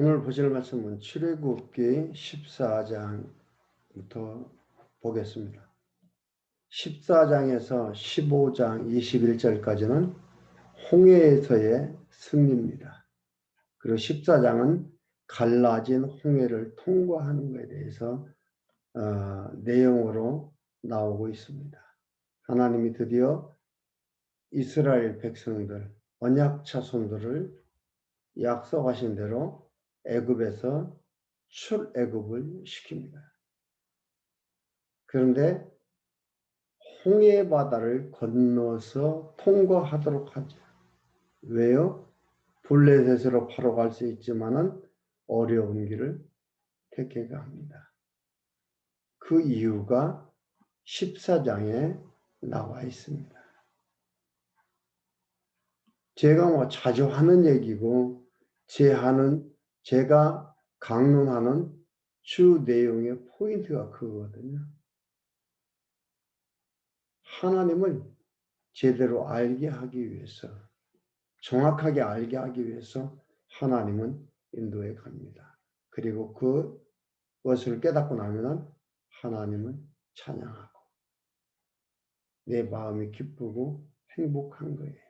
오늘 보실 말씀은 출애굽기 14장부터 보겠습니다. 14장에서 15장 21절까지는 홍해에서의 승리입니다. 그리고 14장은 갈라진 홍해를 통과하는 것에 대해서 내용으로 나오고 있습니다. 하나님이 드디어 이스라엘 백성들, 언약 자손들을 약속하신 대로 애굽에서 출애굽을 시킵니다. 그런데 홍해 바다를 건너서 통과하도록 하죠. 왜요? 블레셋으로 바로 갈 수 있지만은 어려운 길을 택해야 합니다. 그 이유가 14장에 나와 있습니다. 제가 자주 하는 얘기고 제가 강론하는 주 내용의 포인트가 그거거든요. 하나님을 제대로 알게 하기 위해서, 정확하게 알게 하기 위해서 하나님은 인도해 갑니다. 그리고 그것을 깨닫고 나면 하나님은 찬양하고 내 마음이 기쁘고 행복한 거예요.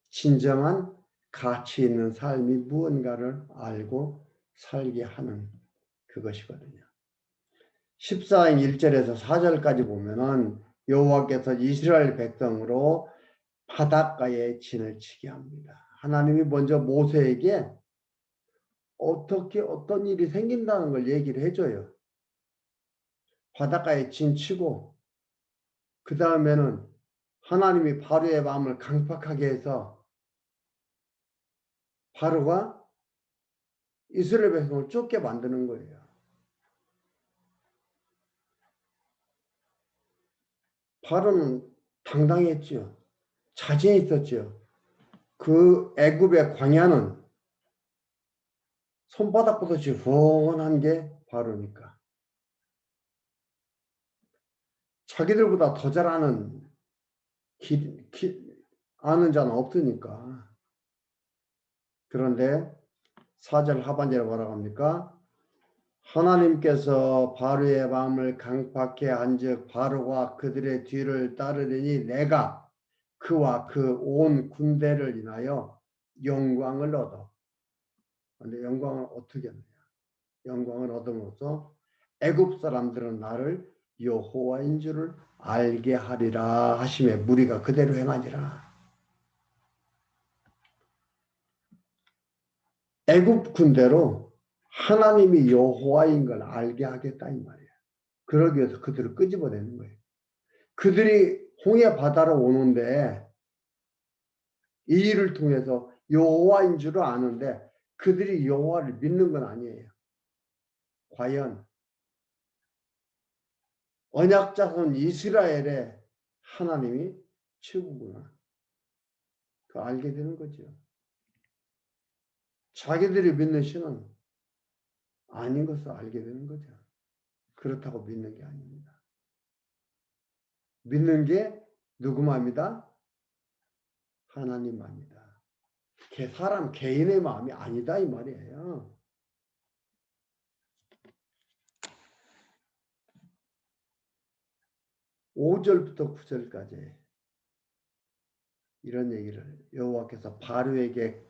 진정한 가치 있는 삶이 무언가를 알고 살게 하는 그것이거든요. 14장 1절에서 4절까지 보면은 여호와께서 이스라엘 백성으로 바닷가에 진을 치게 합니다. 하나님이 먼저 모세에게 어떤 일이 생긴다는 걸 얘기를 해줘요. 바닷가에 진 치고 그 다음에는 하나님이 바로의 마음을 강팍하게 해서 바로가 이스라엘 백성을 쫓게 만드는 거예요. 바로는 당당했죠. 자신이 있었죠. 그 애굽의 광야는 손바닥보다 훤한 게 바로니까. 자기들보다 더 잘 아는 아는 자는 없으니까. 그런데 4절 하반절에 뭐라고 합니까? 하나님께서 바로의 마음을 강팍해 한즉 바로가 그들의 뒤를 따르더니 내가 그와 그 온 군대를 인하여 영광을 얻어. 근데 영광을 어떻게 하느냐? 영광을 얻음으로써 애굽 사람들은 나를 여호와인 줄을 알게 하리라 하심에 무리가 그대로 행하니라. 애굽 군대로 하나님이 여호와인 걸 알게 하겠다 이 말이에요. 그러기 위해서 그들을 끄집어내는 거예요. 그들이 홍해 바다로 오는데 이 일을 통해서 여호와인 줄을 아는데 그들이 여호와를 믿는 건 아니에요. 과연 언약 자손 이스라엘의 하나님이 최고구나. 그 알게 되는 거죠. 자기들이 믿는 신은 아닌 것을 알게 되는 거죠. 그렇다고 믿는 게 아닙니다. 믿는 게 누구만입니다? 하나님만이다. 사람 개인의 마음이 아니다 이 말이에요. (5절부터) (9절까지) 이런 얘기를 여호와께서 바로를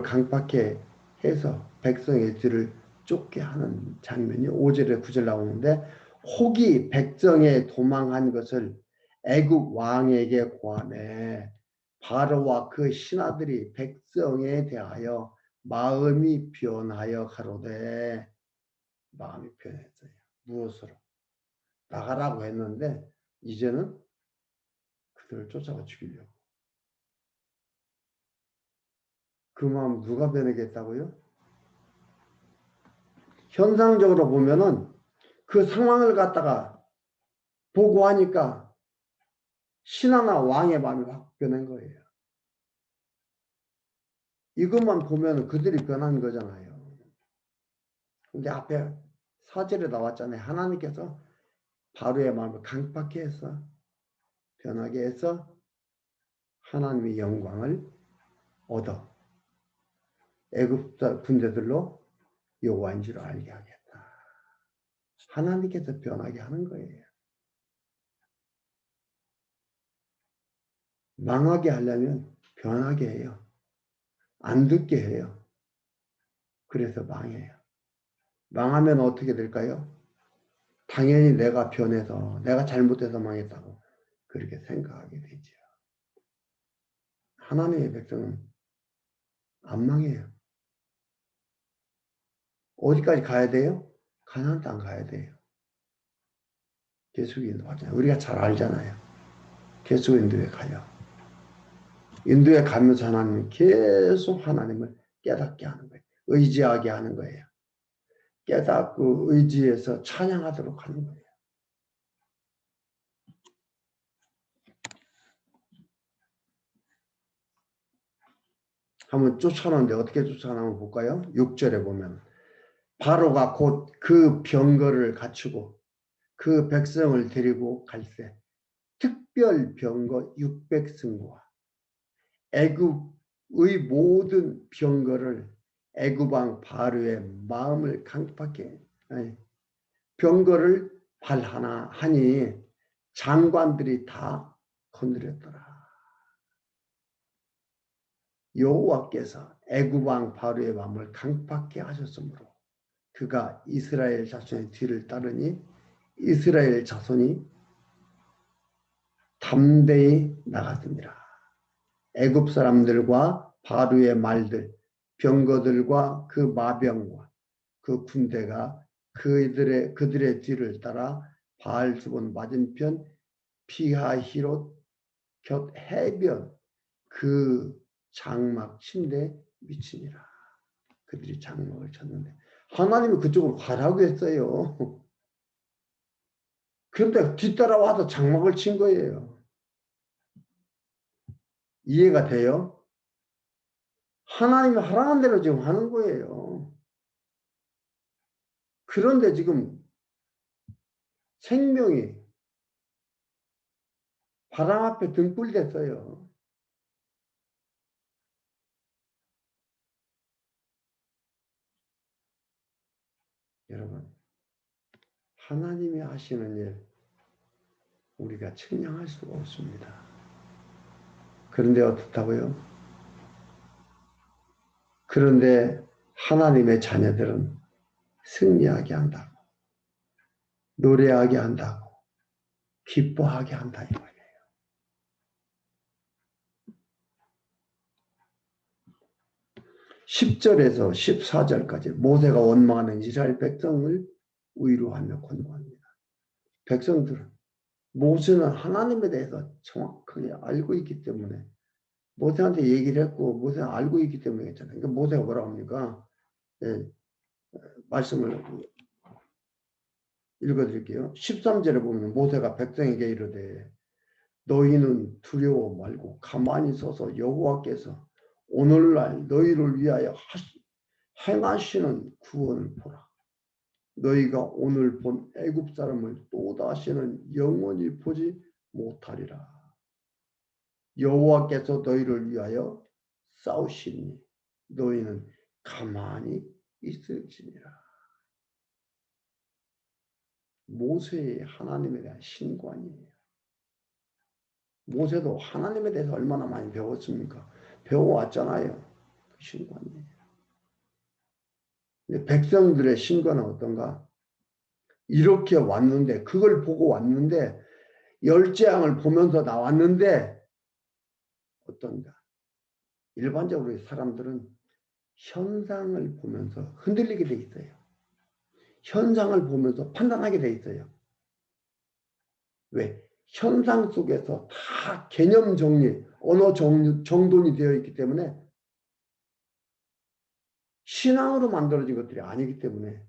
강팍해 해서 백성의 뒤를 쫓게 하는 장면이 5절에 9절 나오는데 혹이 백성의 도망한 것을 애굽 왕에게 고하매 바로와 그 신하들이 백성에 대하여 마음이 변하여 가로되 마음이 변했어요. 무엇으로? 나가라고 했는데 이제는 그들을 쫓아가 죽이려고. 그 마음 누가 변하겠다고요? 현상적으로 보면은 그 상황을 갖다가 보고 하니까 신하나 왕의 마음이 확 변한 거예요. 이것만 보면 그들이 변한 거잖아요. 근데 앞에 4절에 나왔잖아요. 하나님께서 바로의 마음을 강팍해 해서 변하게 해서 하나님의 영광을 얻어. 애굽 군대들로 여호와인 줄 알게 하겠다. 하나님께서 변하게 하는 거예요. 망하게 하려면 변하게 해요. 안 듣게 해요. 그래서 망해요. 망하면 어떻게 될까요? 당연히 내가 변해서 내가 잘못해서 망했다고 그렇게 생각하게 되죠. 하나님의 백성은 안 망해요. 어디까지 가야 돼요? 가나안 땅 가야 돼요. 계속 인도하잖아요. 우리가 잘 알잖아요. 계속 인도에 가요. 인도에 가면서 하나님 계속 하나님을 깨닫게 하는 거예요. 의지하게 하는 거예요. 깨닫고 의지해서 찬양하도록 하는 거예요. 한번 쫓아오는데 어떻게 쫓아나면 볼까요? 6절에 보면 바로가 곧 그 병거를 갖추고 그 백성을 데리고 갈새 특별 병거 600승과 애굽의 모든 병거를 애굽왕 바로의 마음을 강팍해 병거를 발하나 하니 장관들이 다 건드렸더라. 여호와께서 애굽왕 바로의 마음을 강팍해 하셨으므로 그가 이스라엘 자손의 뒤를 따르니 이스라엘 자손이 담대히 나갔습니다. 애굽 사람들과 바로의 말들, 병거들과 그 마병과 그 군대가 그들의 뒤를 따라 바알수본 맞은편 피하히롯 곁 해변 그 장막 침대에 미치니라. 그들이 장막을 쳤는데 하나님이 그쪽으로 가라고 했어요. 그런데 뒤따라와서 장막을 친 거예요. 이해가 돼요? 하나님이 하라는 대로 지금 하는 거예요. 그런데 지금 생명이 바람 앞에 등불 됐어요. 여러분, 하나님이 하시는 일 우리가 측량할 수가 없습니다. 그런데 어떻다고요? 그런데 하나님의 자녀들은 승리하게 한다고, 노래하게 한다고, 기뻐하게 한다 이 말이에요. 10절에서 14절까지 모세가 원망하는 이스라엘 백성을 위로하며 권고합니다. 백성들은 모세는 하나님에 대해서 정확하게 알고 있기 때문에 모세한테 얘기를 했고 모세는 알고 있기 때문에 했잖아요. 그러니까 모세가 뭐라고 합니까? 예, 말씀을 읽어드릴게요. 13절에 보면 모세가 백성에게 이르되 너희는 두려워 말고 가만히 서서 여호와께서 오늘날 너희를 위하여 행하시는 구원을 보라. 너희가 오늘 본 애굽 사람을 또다시는 영원히 보지 못하리라. 여호와께서 너희를 위하여 싸우시니 너희는 가만히 있을지니라. 모세의 하나님에 대한 신관이에요. 모세도 하나님에 대해서 얼마나 많이 배웠습니까? 배워왔잖아요. 그 신관이에요. 백성들의 신관은 어떤가? 이렇게 왔는데 그걸 보고 왔는데 열재앙을 보면서 나왔는데 어떤가? 일반적으로 사람들은 현상을 보면서 흔들리게 돼 있어요. 현상을 보면서 판단하게 돼 있어요. 왜? 현상 속에서 다 개념 정리, 언어 정돈이 되어 있기 때문에 신앙으로 만들어진 것들이 아니기 때문에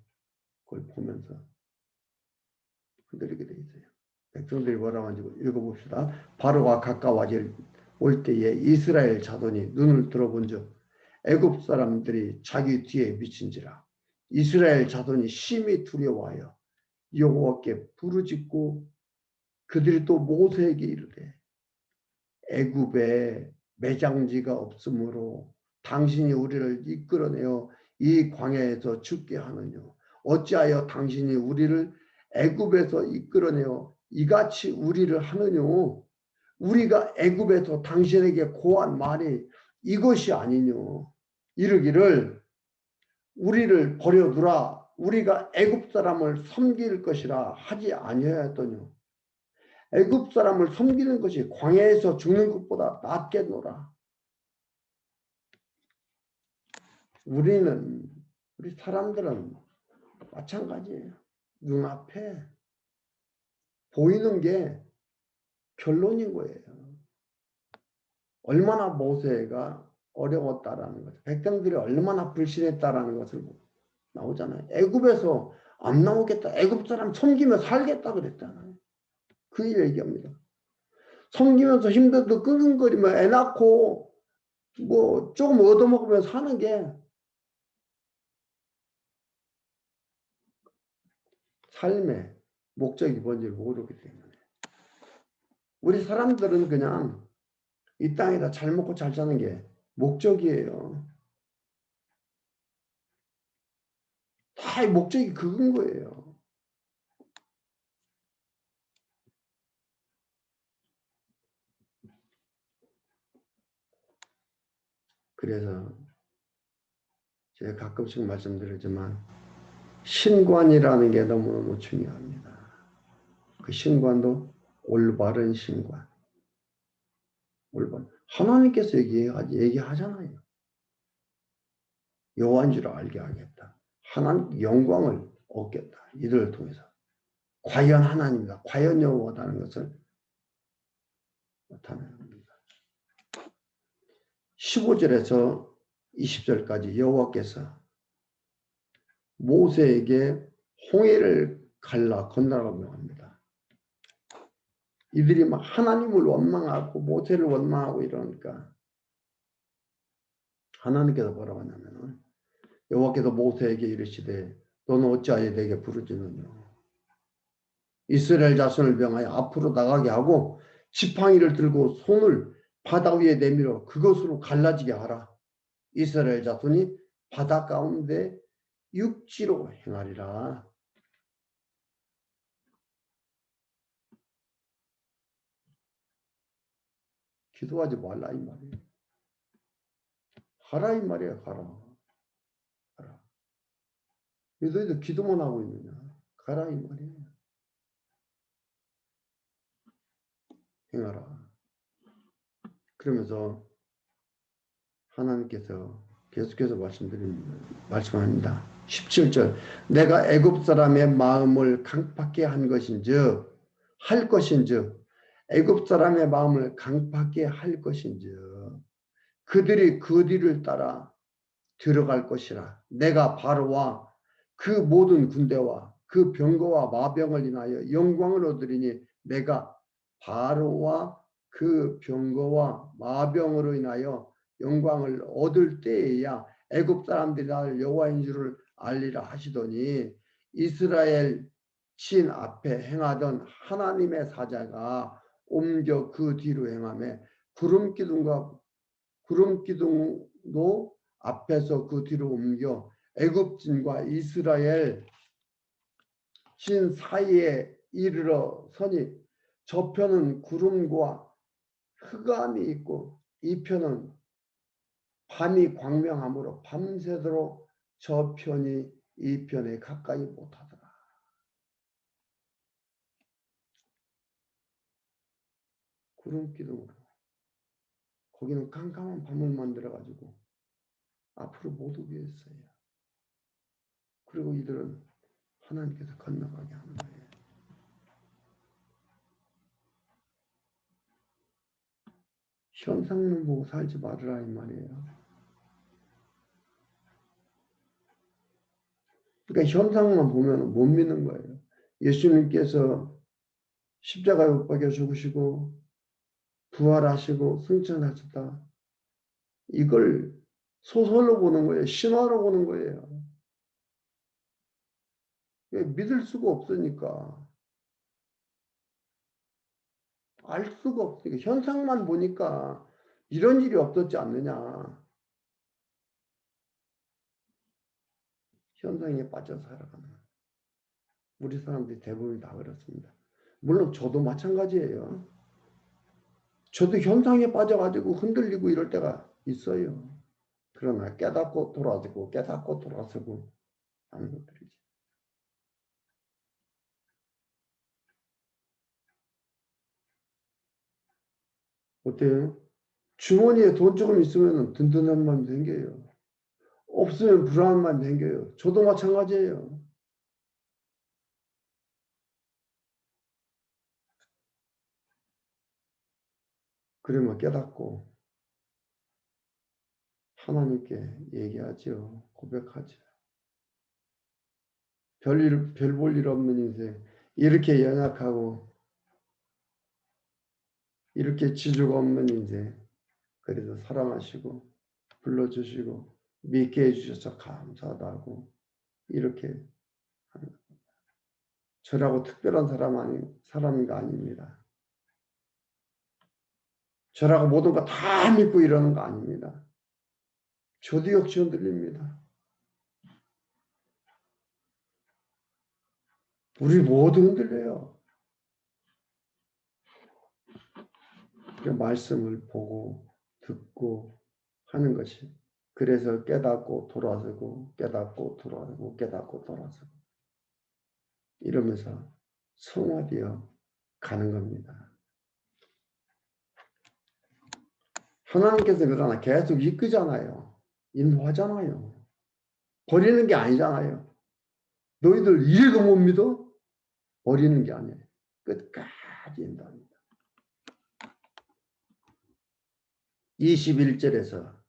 그걸 보면서 흔들리게 돼 있어요. 백성들이 뭐라고 하는지 읽어봅시다. 바로가 가까워질 올 때에 이스라엘 자손이 눈을 들어본 즉 애굽 사람들이 자기 뒤에 미친지라. 이스라엘 자손이 심히 두려워하여 여호와께 부르짖고 그들이 또 모세에게 이르되 애굽에 매장지가 없으므로 당신이 우리를 이끌어내어 이 광야에서 죽게 하느냐? 어찌하여 당신이 우리를 애굽에서 이끌어내어 이같이 우리를 하느냐? 우리가 애굽에서 당신에게 고한 말이 이것이 아니냐? 이르기를 우리를 버려두라. 우리가 애굽 사람을 섬길 것이라 하지 아니하였더뇨. 애굽 사람을 섬기는 것이 광야에서 죽는 것보다 낫겠노라. 우리 사람들은 마찬가지예요. 눈앞에 보이는 게 결론인 거예요. 얼마나 모세가 어려웠다라는 것, 백성들이 얼마나 불신했다라는 것을 나오잖아요. 애굽에서 안 나오겠다. 애굽 사람 섬기며 살겠다 그랬잖아요. 그 얘기합니다. 섬기면서 힘들도 끙끙거리며 애 낳고 뭐 조금 얻어먹으며 사는 게 삶의 목적이 뭔지 모르기 때문에 우리 사람들은 그냥 이 땅에다 잘 먹고 잘 사는 게 목적이에요. 다 목적이 그건 거예요. 그래서 제가 가끔씩 말씀드리지만 신관이라는 게 너무너무 중요합니다. 그 신관도 올바른 신관. 올바른. 하나님께서 얘기하잖아요. 여호와인 줄 알게 하겠다. 하나님 영광을 얻겠다. 이들을 통해서. 과연 하나님이다. 과연 여호와다는 것을 나타냅니다. 15절에서 20절까지 여호와께서 모세에게 홍해를 갈라 건너라고 합니다. 이들이 막 하나님을 원망하고 모세를 원망하고 이러니까 하나님께서 뭐라고 하냐면 여호와께서 모세에게 이르시되 너는 어찌하여 내게 부르짖느냐. 이스라엘 자손을 명하여 앞으로 나가게 하고 지팡이를 들고 손을 바다 위에 내밀어 그것으로 갈라지게 하라. 이스라엘 자손이 바다 가운데 육지로 행하리라. 기도하지 말라 이 말이에요. 가라 이 말이에요. 가라. 가라. 왜 너희들 기도만 하고 있느냐. 가라 이 말이에요. 행하라. 그러면서 하나님께서 계속해서 말씀합니다. 17절 내가 애굽 사람의 마음을 강팍게 한 것인즉 할 것인즉 애굽 사람의 마음을 강팍게 할 것인즉 그들이 그 뒤를 따라 들어갈 것이라. 내가 바로와 그 모든 군대와 그 병거와 마병을 인하여 영광을 얻으리니 내가 바로와 그 병거와 마병으로 인하여 영광을 얻을 때에야 애굽 사람들이 나를 여호와인 줄을 알리라 하시더니 이스라엘 신 앞에 행하던 하나님의 사자가 옮겨 그 뒤로 행하며 구름 기둥도 앞에서 그 뒤로 옮겨 애굽진과 이스라엘 신 사이에 이르러 서니 저 편은 구름과 흑암이 있고 이 편은 밤이 광명하므로 밤새도록 저 편이 이 편에 가까이 못하더라. 구름 기둥으로 거기는 깜깜한 밤을 만들어가지고 앞으로 못 오게 했어요. 그리고 이들은 하나님께서 건너가게 하는 거예요. 현상만 보고 살지 말으라 이 말이에요. 그러니까 현상만 보면 못 믿는 거예요. 예수님께서 십자가에 못 박혀 죽으시고 부활하시고 승천하셨다. 이걸 소설로 보는 거예요. 신화로 보는 거예요. 믿을 수가 없으니까. 알 수가 없으니까. 현상만 보니까 이런 일이 없었지 않느냐. 현상에 빠져 살아가는 거예요. 우리 사람들이 대부분 다 그렇습니다. 물론 저도 마찬가지예요. 저도 현상에 빠져가지고 흔들리고 이럴 때가 있어요. 그러나 깨닫고 돌아서고 깨닫고 돌아서고 하는 것들이지. 어때요? 주머니에 돈 조금 있으면 든든한 마음이 생겨요. 없으면 불안한 마음이 생겨요. 저도 마찬가지예요. 그러면 깨닫고 하나님께 얘기하죠. 고백하죠. 별 볼 일 없는 인생, 이렇게 연약하고 이렇게 지주가 없는 인생, 그래도 사랑하시고 불러주시고 믿게 해주셔서 감사하다고 이렇게 하는 거예요. 저라고 특별한 사람이 아닙니다. 저라고 모든 거 다 믿고 이러는 거 아닙니다. 저도 역시 흔들립니다. 우리 모두 흔들려요. 그 말씀을 보고 듣고 하는 것이, 그래서 깨닫고 돌아서고 깨닫고 돌아서고 깨닫고 돌아서고 이러면서 성화되어 가는 겁니다. 하나님께서 그러나 계속 이끄잖아요. 인도하잖아요. 버리는 게 아니잖아요. 너희들 이래도 못 믿어? 버리는 게 아니에요. 끝까지 인도합니다. 21절에서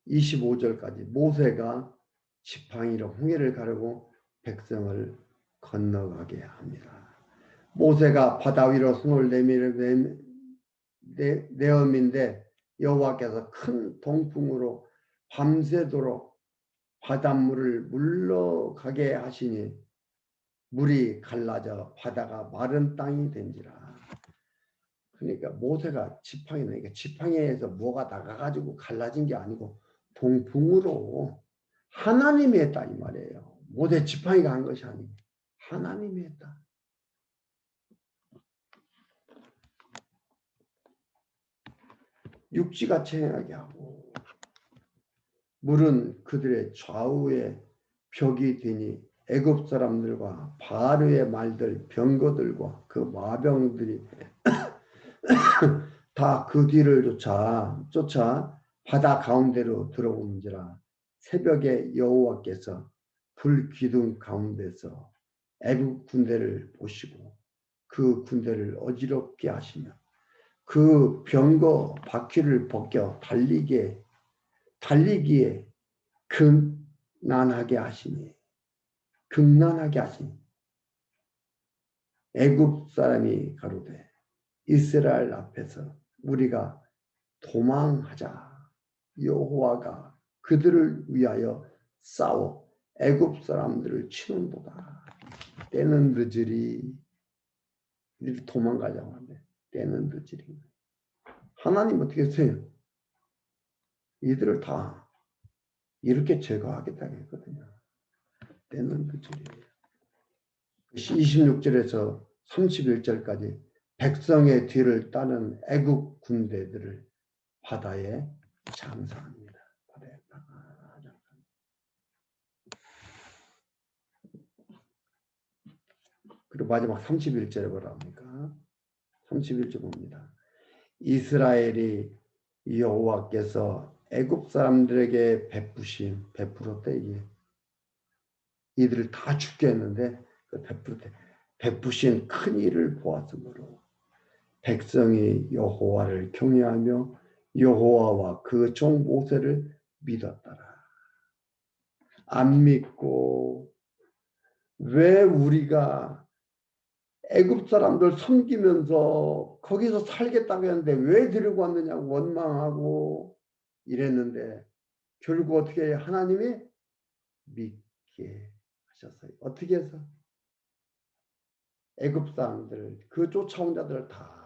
25절까지 모세가 지팡이로 홍해를 가르고 백성을 건너가게 합니다. 모세가 바다 위로 손을 내어민데 여호와께서 큰 동풍으로 밤새도록 바닷물을 물러가게 하시니 물이 갈라져 바다가 마른 땅이 된지라. 그러니까 모세가 지팡이니까 지팡이에서 뭐가 나가가지고 갈라진 게 아니고 동풍으로 하나님이 했다 이 말이에요. 모세 지팡이가 한 것이 아니고 하나님이 했다. 육지가 체행하게 하고 물은 그들의 좌우에 벽이 되니 애굽 사람들과 바르의 말들 병거들과 그 마병들이 다 그 뒤를 쫓아 바다 가운데로 들어오는지라. 새벽에 여호와께서 불 기둥 가운데서 애굽 군대를 보시고 그 군대를 어지럽게 하시며 그 병거 바퀴를 벗겨 달리기에 극난하게 하시니 애굽 사람이 가로되 이스라엘 앞에서 우리가 도망하자. 여호와가 그들을 위하여 싸워 애굽 사람들을 치는도다. 때는 늦으리. 이들이 도망가자고 하는데 때는 늦으리. 하나님 어떻게 했어요? 이들을 다 이렇게 제거하겠다고 했거든요. 때는 늦으리. 26절에서 31절까지 백성의 뒤를 따는 애국 군대들을 바다에 장사합니다. 그리고 마지막 31절에 뭐라 합니까? 31절 봅니다. 이스라엘이 여호와께서 애굽 사람들에게 베풀었대. 이게 이들을 다 죽게 했는데 그 베푸신 큰 일을 보았으므로 백성이 여호와를 경외하며 여호와와 그 종 모세를 믿었더라. 안 믿고 왜 우리가 애굽 사람들 섬기면서 거기서 살겠다고 했는데 왜 데리고 왔느냐고 원망하고 이랬는데 결국 어떻게 하나님이 믿게 하셨어요. 어떻게 해서? 애굽 사람들 그 쫓아온 자들을 다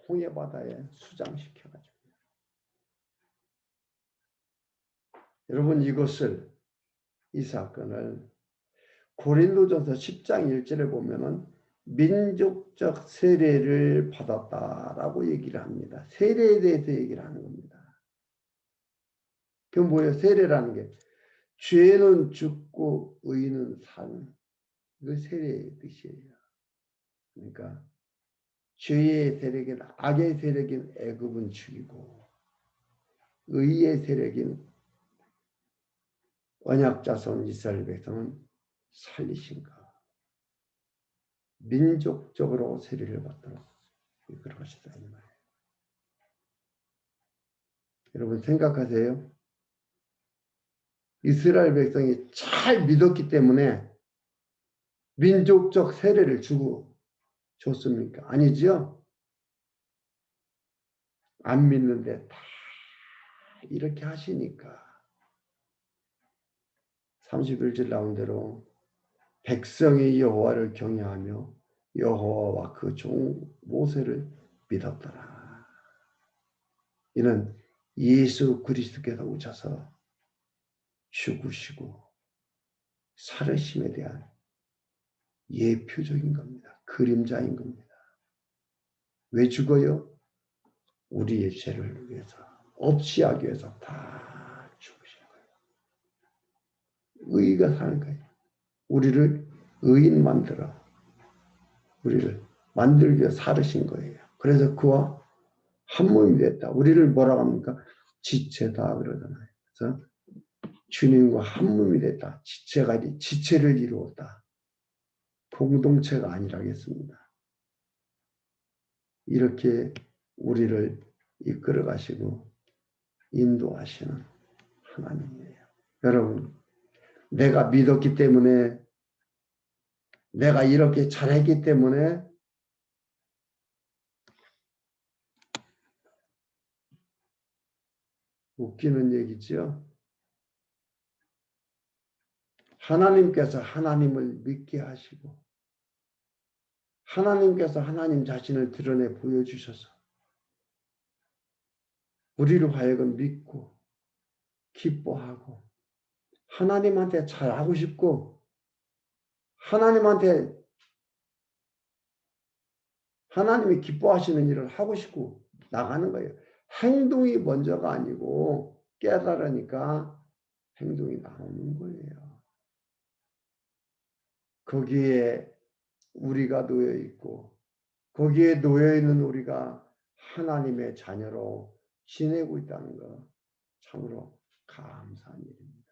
홍해 바다에 수장시켜가지고 여러분 이 사건을 고린도전서 10장 1절에 보면은 민족적 세례를 받았다라고 얘기를 합니다. 세례에 대해서 얘기를 하는 겁니다. 그 뭐예요? 세례라는 게 죄는 죽고 의는 사는 그 세례의 뜻이에요. 그러니까 죄의 세력인 악의 세력인 애굽은 죽이고 의의 세력인 언약자손 이스라엘 백성은 살리신가. 민족적으로 세례를 받도록 그러시다 이 말이에요. 여러분 생각하세요. 이스라엘 백성이 잘 믿었기 때문에 민족적 세례를 주고 줬습니까? 아니죠. 안 믿는데 다 이렇게 하시니까 31절 나온 대로 백성이 여호와를 경외하며 여호와와 그 종 모세를 믿었더라. 이는 예수 그리스도께서 오셔서 죽으시고 살으심에 대한 예표적인 겁니다. 그림자인 겁니다. 왜 죽어요? 우리의 죄를 위해서, 없이 하기 위해서 다 죽으신 거예요. 의가 사는 거예요. 우리를 의인 만들어 우리를 만들기 위해 살으신 거예요. 그래서 그와 한 몸이 됐다. 우리를 뭐라고 합니까? 지체다 그러잖아요. 그래서 주님과 한 몸이 됐다. 지체를 이루었다. 공동체가 아니라겠습니다. 이렇게 우리를 이끌어 가시고 인도하시는 하나님이에요. 여러분, 내가 믿었기 때문에 내가 이렇게 잘했기 때문에 웃기는 얘기죠. 하나님께서 하나님을 믿게 하시고 하나님께서 하나님 자신을 드러내 보여주셔서 우리를 하여금 믿고 기뻐하고 하나님한테 잘하고 싶고 하나님이 기뻐하시는 일을 하고 싶고 나가는 거예요. 행동이 먼저가 아니고 깨달으니까 행동이 나오는 거예요. 거기에 우리가 놓여 있고 거기에 놓여 있는 우리가 하나님의 자녀로 지내고 있다는 것 참으로 감사한 일입니다.